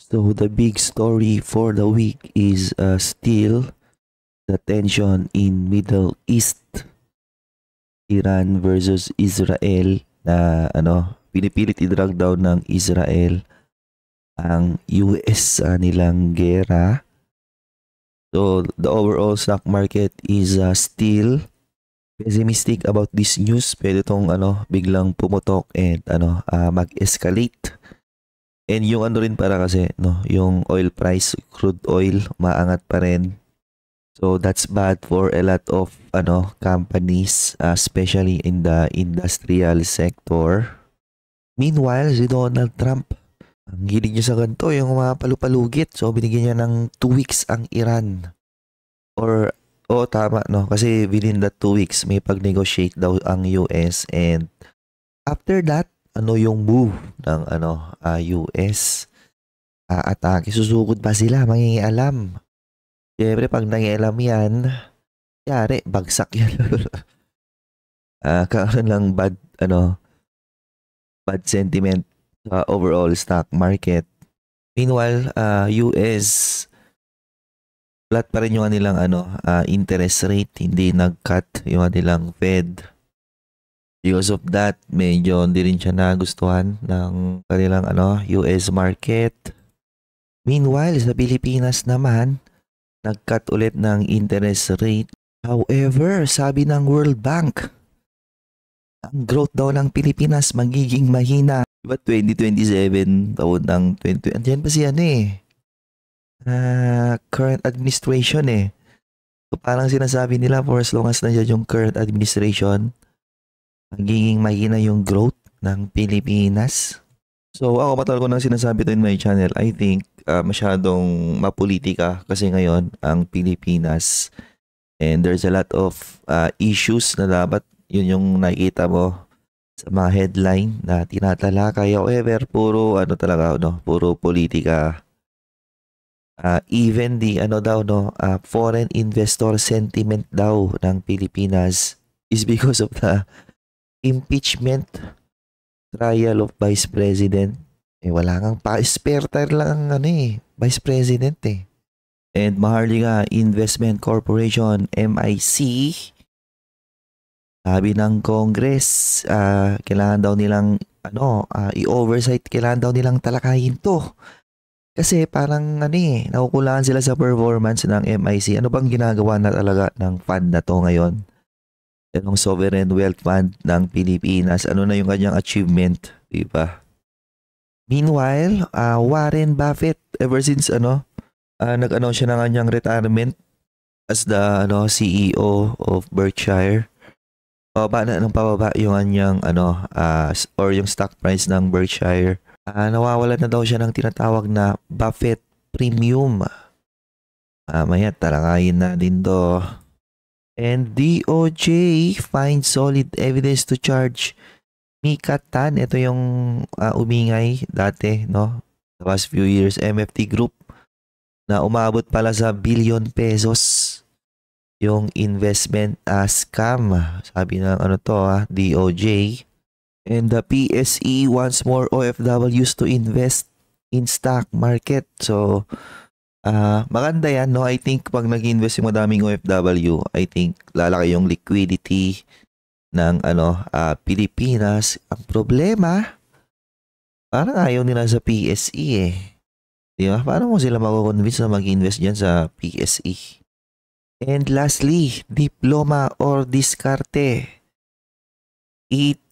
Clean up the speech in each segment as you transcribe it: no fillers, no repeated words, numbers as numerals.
So the big story for the week is still the tension in Middle East, Iran versus Israel na pinipilit i-drag down ng Israel ang US sa nilang gera. So the overall stock market is still pessimistic about this news. Pwede tong biglang pumutok and mag-escalate. And yung rin para kasi yung oil price, crude oil maangat pa rin. So that's bad for a lot of companies, especially in the industrial sector. Meanwhile, si Donald Trump, ang hilig niya sa ganito, yung mga palupalugit. So binigyan niya ng 2 weeks ang Iran. Or tama kasi within that 2 weeks may pag-negotiate daw ang US, and after that yung move ng US, atake, susugod pa sila, mangingialam. Siyempre pag nangialam yan, yari, bagsak yan. Kakaroon lang bad sentiment sa overall stock market. Meanwhile, US, flat pa rin yung kanilang interest rate, hindi nag-cut yung kanilang Fed. Because of that, medyo hindi rin siya nagustuhan ng kanilang US market. Meanwhile, sa Pilipinas naman, nag-cut ulit ng interest rate. However, sabi ng World Bank, ang growth daw ng Pilipinas magiging mahina. Diba 2027, taon ng 20... Andiyan pa si current administration eh. So parang sinasabi nila for as long as nandiyan yung current administration, magiging mahina yung growth ng Pilipinas. So ako matagal ko nang sinasabi to in my channel, I think masyadong mapolitika kasi ngayon ang Pilipinas, and there's a lot of issues na dapat yun yung nakikita mo sa mga headline na tinatalakay. However, puro puro politika. Even the foreign investor sentiment daw ng Pilipinas is because of the impeachment trial of Vice President. Wala kang spare tire lang Vice President eh. And Maharlika Investment Corporation, MIC, sabi ng Congress, kailangan daw nilang i-oversight, kailangan daw nilang talakayin to. Kasi parang nakukulangan sila sa performance ng MIC. Ano bang ginagawa na talaga ng fund na to ngayon? Yung Sovereign Wealth Fund ng Pilipinas, ano na yung kanyang achievement, diba? Meanwhile, Warren Buffett, ever since nag-announce siya ng kanyang retirement as the CEO of Berkshire, pababa yung kanyang or yung stock price ng Berkshire. Nawawalan na daw siya ng tinatawag na Buffett Premium. Maya talakayin na din to. And DOJ finds solid evidence to charge Mika Tan. Ito yung umingay dati, the past few years, MFT Group, na umabot pala sa billion pesos yung investment scam. Sabi ng DOJ. And the PSE wants more OFWs to invest in stock market. So, maganda yan, I think pag nag-invest yung madaming OFW, I think lalaki yung liquidity ng Pilipinas. Ang problema, parang ayaw nila sa PSE eh. Di ba? Paano mo sila mako-convince na mag-invest dyan sa PSE? And lastly, diploma or diskarte.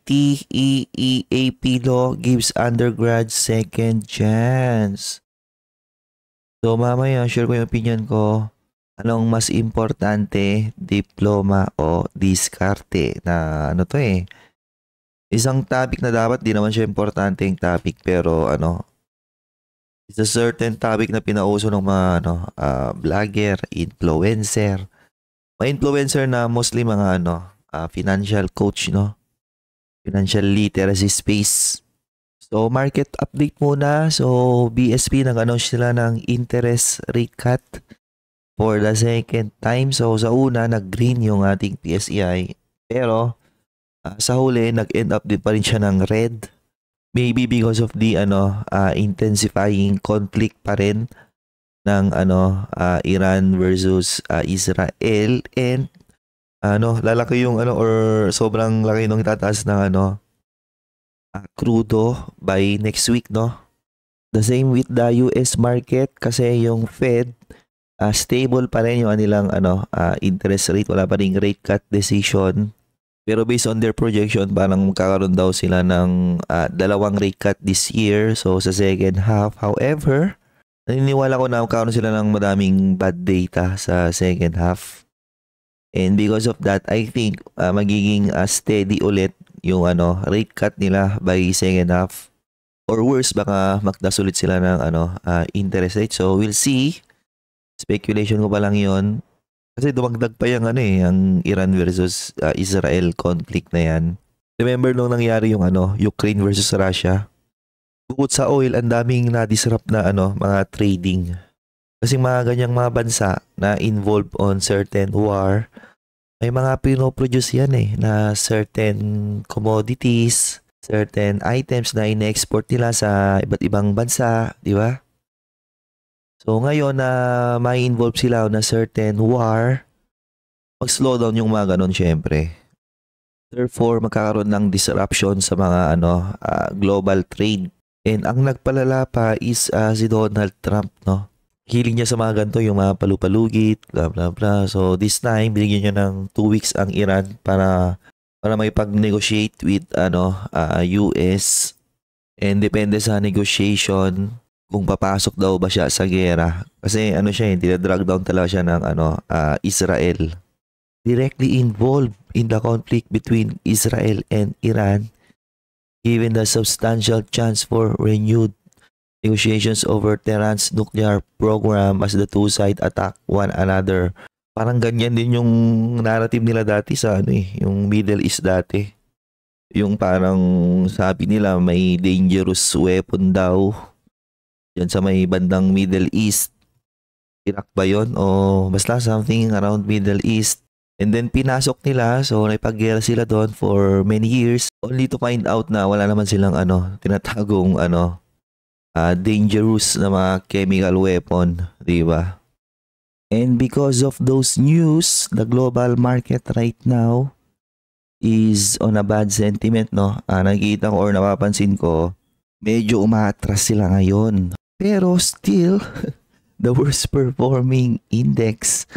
ETEEAP law gives undergrad second chance. So mamaya share ko yung opinion ko. Anong mas importante, diploma o diskarte? Na isang topic na dapat di naman siya importante yung topic, pero it's a certain topic na pinauso ng mga vlogger, influencer. Mga influencer na mostly mga financial coach, financial literacy space. So market update muna. So BSP nag-announce sila ng interest rate cut for the second time. So sa una nag-green yung ating PSEI, pero sa huli nag-end up din pa rin siya ng red. Maybe because of the intensifying conflict pa rin ng Iran versus Israel, and lalaki yung or sobrang laki nung itataas ng crudo by next week, no? The same with the US market kasi yung Fed stable pa rin yung kanilang interest rate, wala pa ring rate cut decision. Pero based on their projection, parang magkakaroon daw sila ng dalawang rate cut this year. So sa second half, however, naniniwala ko na magkakaroon sila ng madaming bad data sa second half. And because of that, I think magiging steady ulit yung rate cut nila by second half. Or worse, baka magtaas ulit sila ng interest rate. So we'll see. Speculation ko pa lang yon. Kasi dumagdag pa yung yung Iran versus Israel conflict na yan. Remember nung nangyari yung Ukraine versus Russia? Bukod sa oil, ang daming na-disrupt na mga trading. Kasi mga ganyang mga bansa na involved on certain war, may mga pinoproduce yan na certain commodities, certain items na ine-export nila sa iba't ibang bansa, di ba? So ngayon na may involve sila na certain war, mag-slow down yung mga ganon syempre. Therefore, magkakaroon ng disruption sa mga global trade. And ang nagpalala pa is si Donald Trump, no? Hiling niya sa mga ganito, yung mga palupalugit, bla bla bla. So this time, binigyan niya ng 2 weeks ang Iran para makipag-negotiate with US. And depende sa negotiation kung papasok daw ba siya sa gera. Kasi siya, drag down talaga siya ng Israel. Directly involved in the conflict between Israel and Iran, given the substantial chance for renewed negotiations over Tehran's nuclear program as the two sides attack one another. Parang ganyan din yung narrative nila dati sa yung Middle East dati. Yung parang sabi nila may dangerous weapon daw yan sa may bandang Middle East. Iraq ba yun? O basta something around Middle East. And then pinasok nila, so naipag-gera sila doon for many years, only to find out na wala naman silang tinatagong dangerous na mga chemical weapon, di ba? And because of those news, the global market right now is on a bad sentiment, no? Nakikita ko or napapansin ko, medyo umaatras sila ngayon. Pero still, the worst performing index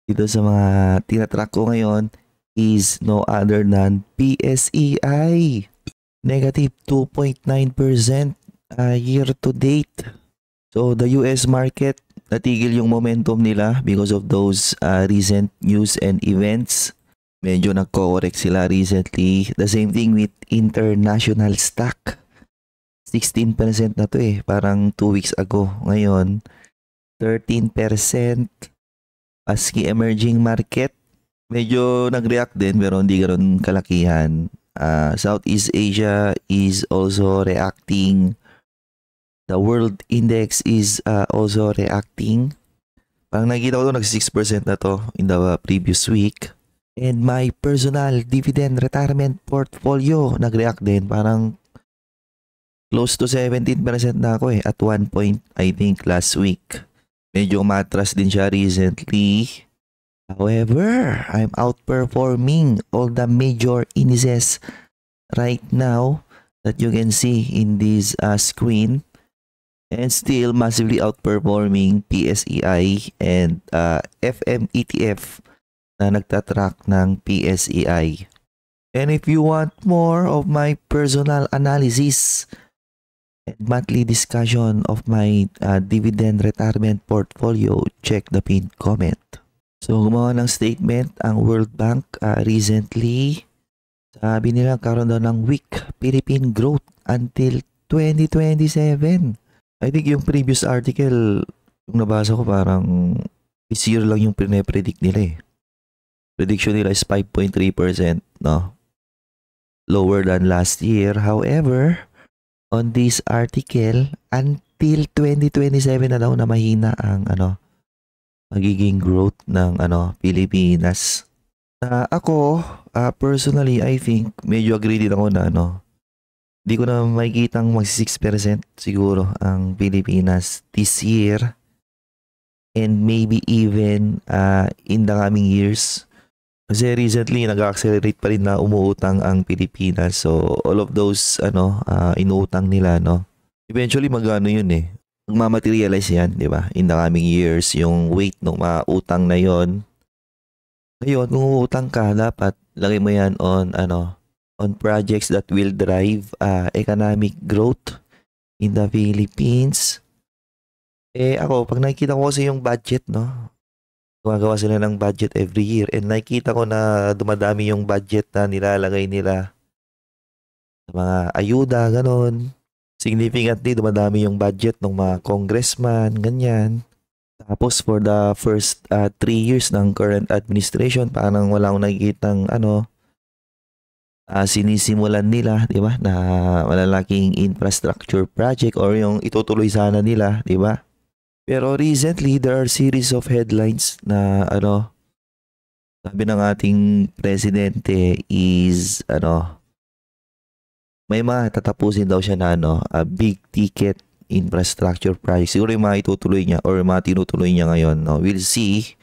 dito sa mga tinatrack ko ngayon is no other than PSEI. Negative 2.9% year to date. So the US market, natigil yung momentum nila because of those recent news and events. Medyo nagko-correct sila recently. The same thing with international stock. 16% na to parang 2 weeks ago. Ngayon, 13%. Paski emerging market, medyo nag-react din pero hindi ganoon kalakihan. Southeast Asia is also reacting. The world index is also reacting. Parang nakikita ko nag 6% na to in the previous week. And my personal dividend retirement portfolio nag-react din. Parang close to 17% na ako at one point, I think last week. Medyo matras din siya recently. However, I'm outperforming all the major indices right now that you can see in this screen. And still massively outperforming PSEI and FM ETF na nagtatrack ng PSEI. And if you want more of my personal analysis and monthly discussion of my dividend retirement portfolio, check the pinned comment. So gumawa ng statement ang World Bank recently. Sabi nila karoon daw ng weak Philippine growth until 2027. I think yung previous article, yung nabasa ko parang this year lang yung pine-predict nila Prediction nila is 5.3%, no? Lower than last year. However, on this article, until 2027 na daw na mahina ang magiging growth ng Pilipinas. Ako, personally, I think medyo agree din ako na Di ko na makikitang mag 6% siguro ang Pilipinas this year and maybe even in the coming years. Kasi recently nag-accelerate pa rin na umuutang ang Pilipinas. So all of those inuutang nila, no. Eventually magano yun eh. Magmamaterialize yan, di ba? In the coming years, yung weight ng mga utang na yon. Ngayon, kung uutang ka, dapat lagay mo yan on projects that will drive economic growth in the Philippines. Ako, pag nakikita ko kasi yung budget, no? Gumagawa sila ng budget every year and nakikita ko na dumadami yung budget na nilalagay nila sa mga ayuda, ganon. Significantly, dumadami yung budget ng mga congressman, ganyan. Tapos for the first 3 years ng current administration, parang wala akong nakikitang sinisimulan nila, di ba? Na malalaking infrastructure project or yung itutuloy sana nila, di ba? Pero recently, there are series of headlines na sabi ng ating presidente is may mga tatapusin daw siya na a big ticket infrastructure project. Siguro yung mga itutuloy niya or mga tinutuloy niya ngayon. No? We'll see.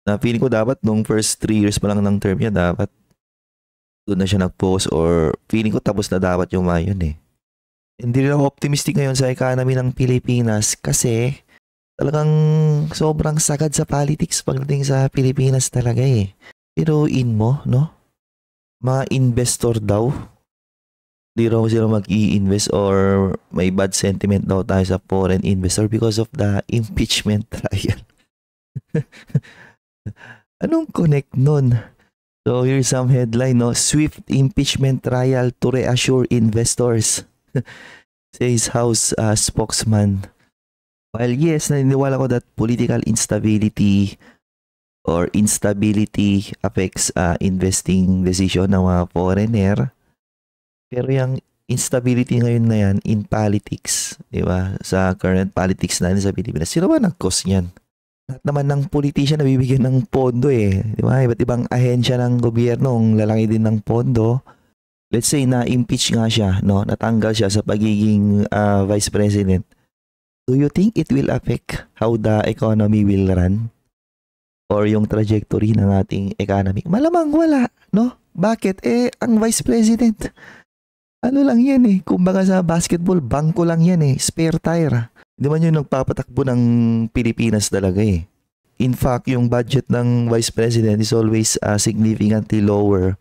Na feeling ko dapat nung first 3 years pa lang ng term niya, dapat doon na siya nag-post or feeling ko tapos na dapat yung mga yun eh. Hindi rin ako optimistic ngayon sa economy ng Pilipinas kasi talagang sobrang sagad sa politics pagdating sa Pilipinas talaga eh. Pero mo, no? Mga investor daw, di raw sila mag-i-invest or may bad sentiment daw tayo sa foreign investor because of the impeachment trial. Anong connect nun? So here's some headline, no? Swift impeachment trial to reassure investors, says House spokesman. While yes, naniniwala ko that political instability or instability affects investing decision ng mga foreigner, pero yung instability ngayon na yan in politics, di ba? Sa current politics natin sa Pilipinas, sino ba nag-cause niyan? Lahat naman ng politician nabibigyan ng pondo eh. Di ba? Iba't ibang ahensya ng gobyerno ang lalaki din ng pondo. Let's say na-impeach nga siya, no? Natanggal siya sa pagiging vice president. Do you think it will affect how the economy will run? Or yung trajectory ng ating economy? Malamang wala, no? Bakit? Ang vice president, ano lang yan eh. Kumbaga sa basketball, bangko lang yan eh. Spare tire. Di man yung nagpapatakbo ng Pilipinas talaga eh. In fact, yung budget ng vice president is always significantly lower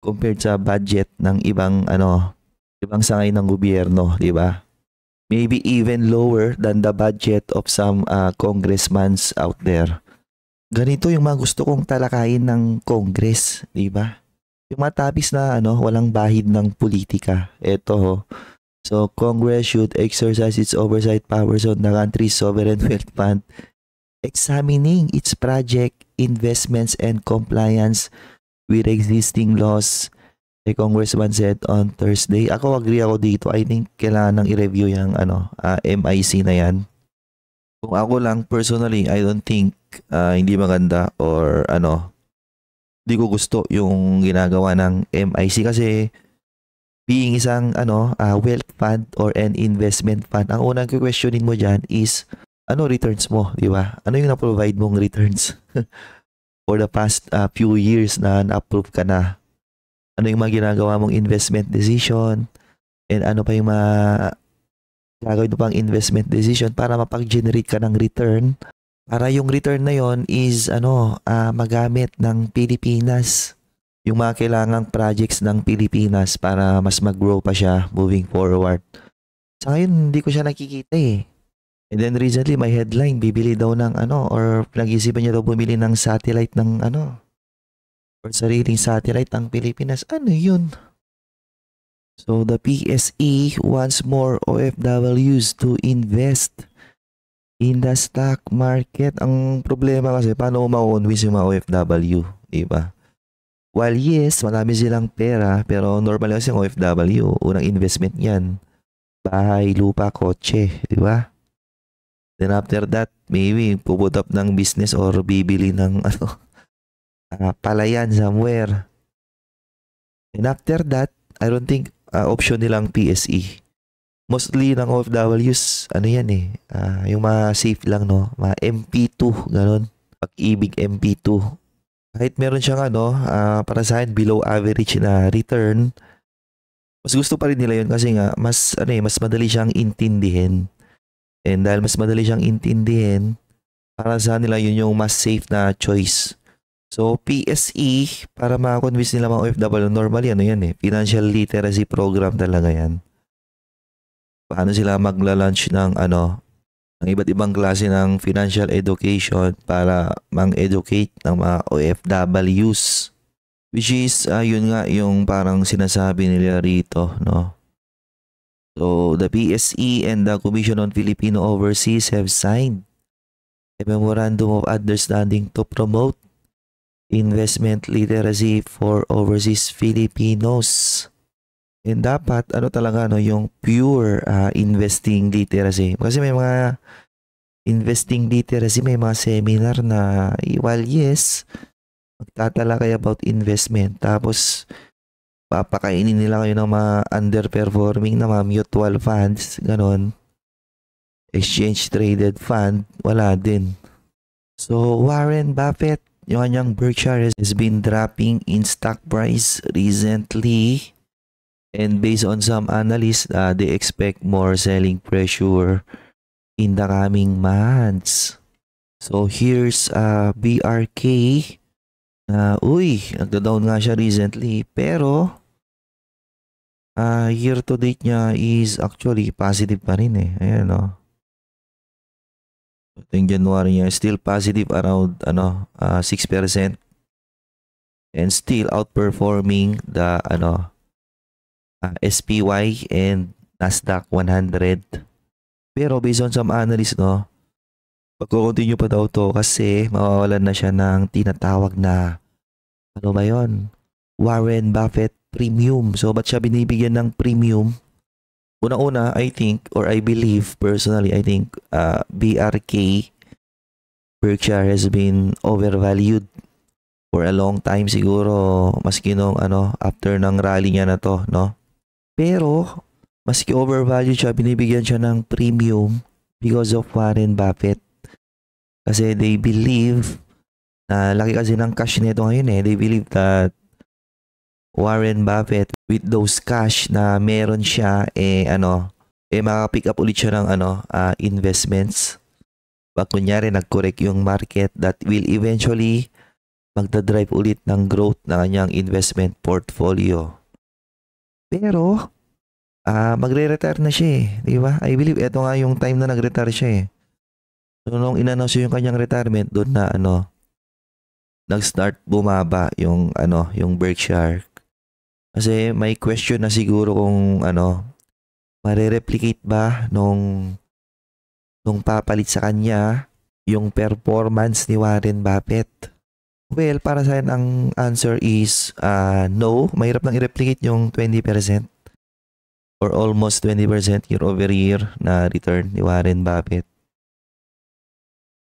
compared sa budget ng ibang sangay ng gobyerno, di ba? Maybe even lower than the budget of some congressmen out there. Ganito yung mga gusto kong talakayin ng Congress, di ba? Yung mga topics na walang bahid ng politika. Ito, so Congress should exercise its oversight powers on the country's sovereign wealth fund, examining its project, investments, and compliance with existing laws, a congressman said on Thursday. Ako agree ako dito. I think kailangan nang i-review yung MIC na yan. Kung ako lang personally, I don't think hindi maganda or di ko gusto yung ginagawa ng MIC kasi being isang wealth fund or an investment fund, ang unang questionin mo dyan is returns mo, di ba? Ano yung na-provide mong returns for the past few years na na-approve ka na? Ano yung mga ginagawa mong investment decision and ano pa yung mga gagawin mo pang investment decision para mapag-generate ka ng return para yung return na yon is magamit ng Pilipinas, yung mga kailangang projects ng Pilipinas para mas mag-grow pa siya moving forward. Sa ngayon, hindi ko siya nakikita eh. And then recently, may headline, bibili daw ng or pinag-isipan niya daw bumili ng satellite ng or sariling satellite ang Pilipinas. Ano yun? So the PSE wants more OFWs to invest in the stock market. Ang problema kasi, paano ma-convince yung mga OFW? Diba? While yes, marami silang pera, pero normally kasi yung OFW, unang investment yan, bahay, lupa, kotse. Diba? Then after that, maybe puput up ng business or bibili ng palayan somewhere. And after that, I don't think option nilang PSE. Mostly ng OFWs, ano yan eh, yung mga safe lang, no? Mga MP2, ganun. Pag-ibig MP2. Kahit meron siyang para sa akin, below average na return, mas gusto pa rin nila yun kasi nga, mas madali siyang intindihin. And dahil mas madali siyang intindihin, para sa nila yun yung mas safe na choice. So, PSE, para makakonvince nila mga OFW, normally yan eh, financial literacy program talaga yan. Paano sila magla-launch ng ng iba't ibang klase ng financial education para mang-educate ng mga OFWs. Which is, yun nga yung parang sinasabi nila rito, no? So, the PSE and the Commission on Filipino Overseas have signed a Memorandum of Understanding to promote investment literacy for overseas Filipinos. And dapat talaga yung pure investing literacy. Kasi may mga investing literacy, may mga seminar na while yes, magtatala kayo about investment. Tapos papakainin nila kayo ng mga underperforming na mga mutual funds, ganon. Exchange traded fund, wala din. So Warren Buffett, yung kanyang Berkshire has been dropping in stock price recently. And based on some analysts, they expect more selling pressure in the coming months. So here's BRK. Nagda-down nga siya recently. Pero year to date niya is actually positive pa rin eh. Ayan o. Yung January niya still positive around 6%. And still outperforming the SPY and Nasdaq 100. Pero based on some analysts, no, pag-continue pa daw to kasi mawawalan na siya ng tinatawag na Warren Buffett premium. So ba't siya binibigyan ng premium? Una-una, I think, or I believe personally, I think BRK, Berkshire, has been overvalued for a long time siguro, maski nung after ng rally niya na to, no? Pero, maski overvalued siya, binibigyan siya ng premium because of Warren Buffett. Kasi they believe na laki kasi ng cash nito ngayon eh. They believe that Warren Buffett with those cash na meron siya makapick up ulit siya ng investments. Pag kunyari nag-correct yung market, that will eventually magdadrive ulit ng growth ng kanyang investment portfolio. Pero, magre-retire na siya eh. Di ba? I believe ito nga yung time na nag-retire siya eh. So, nung in-announce yung kanyang retirement, doon na nag-start bumaba yung Berkshire. Kasi may question na siguro kung mare-replicate ba nung papalit sa kanya yung performance ni Warren Buffett. Well, para sa akin ang answer is no. Mahirap lang i-replicate yung 20% or almost 20% year over year na return ni Warren Buffett.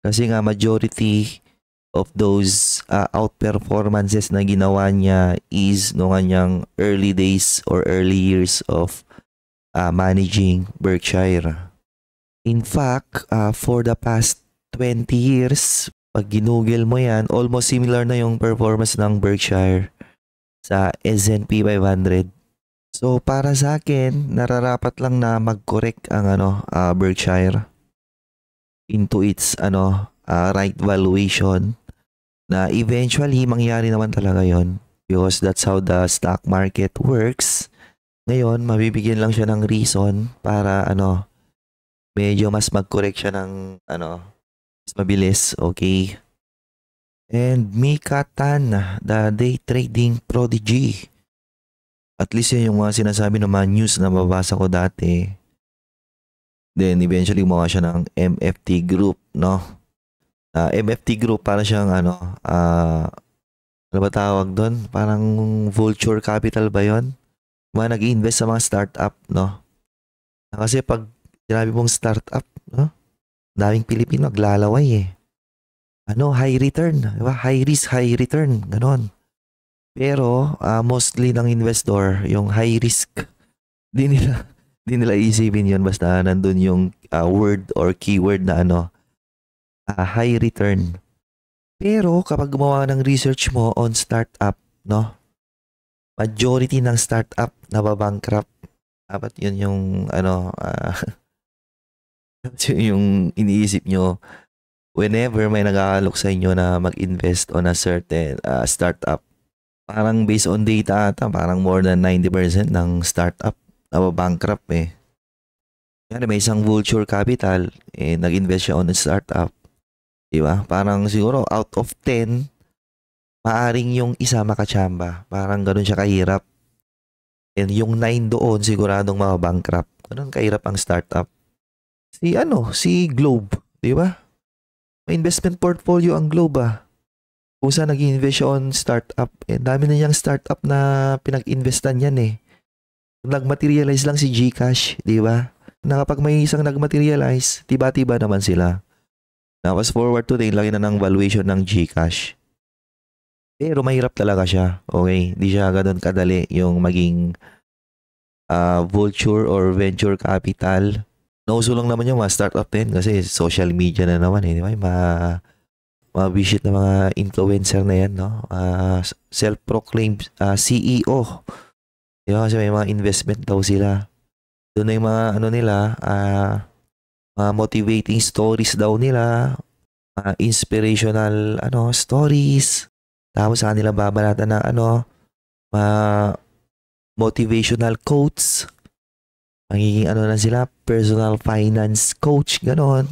Kasi nga majority of those outperformances na ginawa niya is noong kanyang early days or early years of managing Berkshire. In fact, for the past 20 years, pag ginugel mo yan, almost similar na yung performance ng Berkshire sa S&P 500. So para sa akin, nararapat lang na mag-correct ang Berkshire into its right valuation na eventually mangyari naman talaga yon because that's how the stock market works. Ngayon, mabibigyan lang siya ng reason para medyo mas mag-correct siya ng mas mabilis, okay? And Mika Tan, the day trading prodigy. At least yan yung mga sinasabi ng mga news na mababasa ko dati. Then eventually gumawa siya ng MFT Group, no? MFT Group para siyang ano ba tawag doon? Parang vulture capital ba yon? Mga nag-invest sa mga startup, no? Kasi pag sinabi mong startup, no? Daming Pilipino naglalaway eh. High return, diba? High risk, high return, ganon. Pero mostly ng investor, yung high risk Di nila, di nila isipin yun basta nandun yung word or keyword na high return. Pero kapag gumawa ng research mo on startup, no? Majority ng startup nababankrupt. Dapat yun yung yung iniisip nyo whenever may nag-aalok sa inyo na mag-invest on a certain startup. Parang based on data ata, parang more than 90% ng startup nababankrupt eh. Yan, may isang Vulture Capital, nag-invest siya on a startup. Diba? Parang siguro out of 10, maaring yung isa makachamba. Parang ganun siya kahirap. And yung 9 doon, siguradong mababankrupt. Ganun kahirap ang startup. Si Globe, di ba? May investment portfolio ang Globe Kung saan nag-invest siya on startup. Dami na niyang startup na pinag-investan yan eh. Nag-materialize lang si GCash, di ba? Na kapag may isang nag-materialize, tiba-tiba naman sila. Tapos forward today, laki na ng valuation ng GCash. Pero mahirap talaga siya. Okay? Hindi siya ganun kadali yung maging vulture or venture capital. Nauso lang naman yung mga startup din kasi social media na naman eh. Di ba? Mga visit na mga influencer na yan, no? Self-proclaimed CEO. Di ba? Kasi may mga investment daw sila. Doon na yung mga mga motivating stories daw nila, mga inspirational stories. Tapos sa kanila babalatan ng mga motivational quotes. Magiging na sila, personal finance coach, ganon.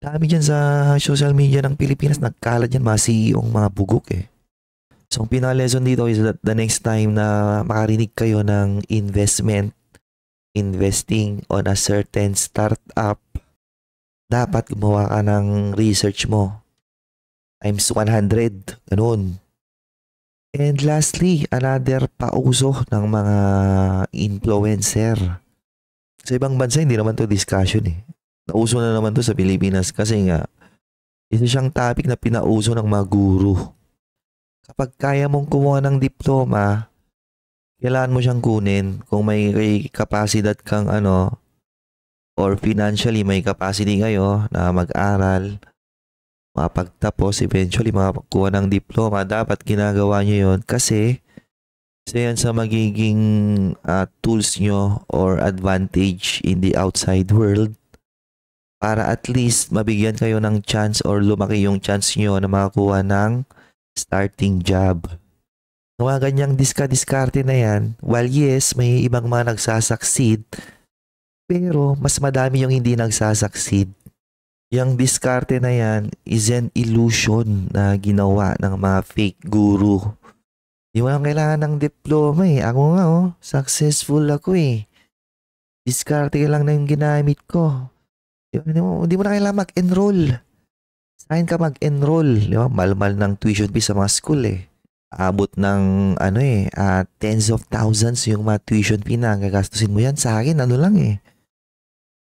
Dami dyan sa social media ng Pilipinas, nagkalat yan mga CEO, mga bugok eh. So, ang pinaka-lesson dito is that the next time na makarinig kayo ng investing on a certain startup, dapat gumawa ka ng research mo. Times 100, ganun. And lastly, another pauso ng mga influencer. Sa ibang bansa, hindi naman to discussion eh. Nauso na naman to sa Pilipinas kasi nga, isa siyang topic na pinauso ng mga guru. Kapag kaya mong kumuha ng diploma, kailangan mo siyang kunin kung may kapasidad kang or financially may capacity kayo na mag-aral, mapagtapos, eventually makakuha ng diploma, dapat ginagawa nyo yun kasi isa yan sa magiging tools nyo or advantage in the outside world para at least mabigyan kayo ng chance or lumaki yung chance nyo na makakuha ng starting job. Mga ganyang diskarte na yan, while yes, may ibang mga nagsasucceed, pero mas madami yung hindi nagsasucceed. Yung diskarte na yan is an illusion na ginawa ng mga fake guru. Di mo lang kailangan ng diploma eh. Ako nga successful ako eh. Diskarte lang na yung ginamit ko. Di mo na kailangan mag-enroll. Saan ka mag-enroll? Di ba? Malmal ng tuition fee sa mga school eh. Abot ng tens of thousands yung mga tuition fee na gagastusin mo yan. Sa akin, lang eh.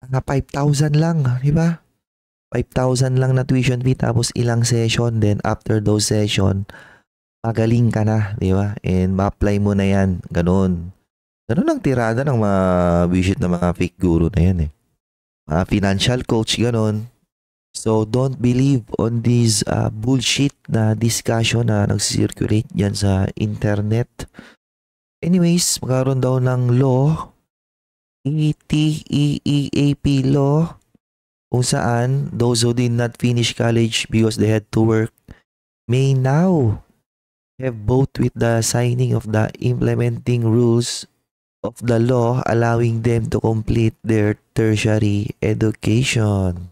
5,000 lang, di ba? 5,000 lang na tuition fee tapos ilang session, then after those session, magaling ka na, di ba? And ma-apply mo na yan, ganun. Ganun ang tirada ng mga visit na mga fake guru na yan eh. Mga financial coach, ganun. So, don't believe on this bullshit na discussion na nagsisirculate dyan sa internet. Anyways, magkaroon daw ng law, ETEEAP law, kung saan those who did not finish college because they had to work may now have both with the signing of the implementing rules of the law allowing them to complete their tertiary education.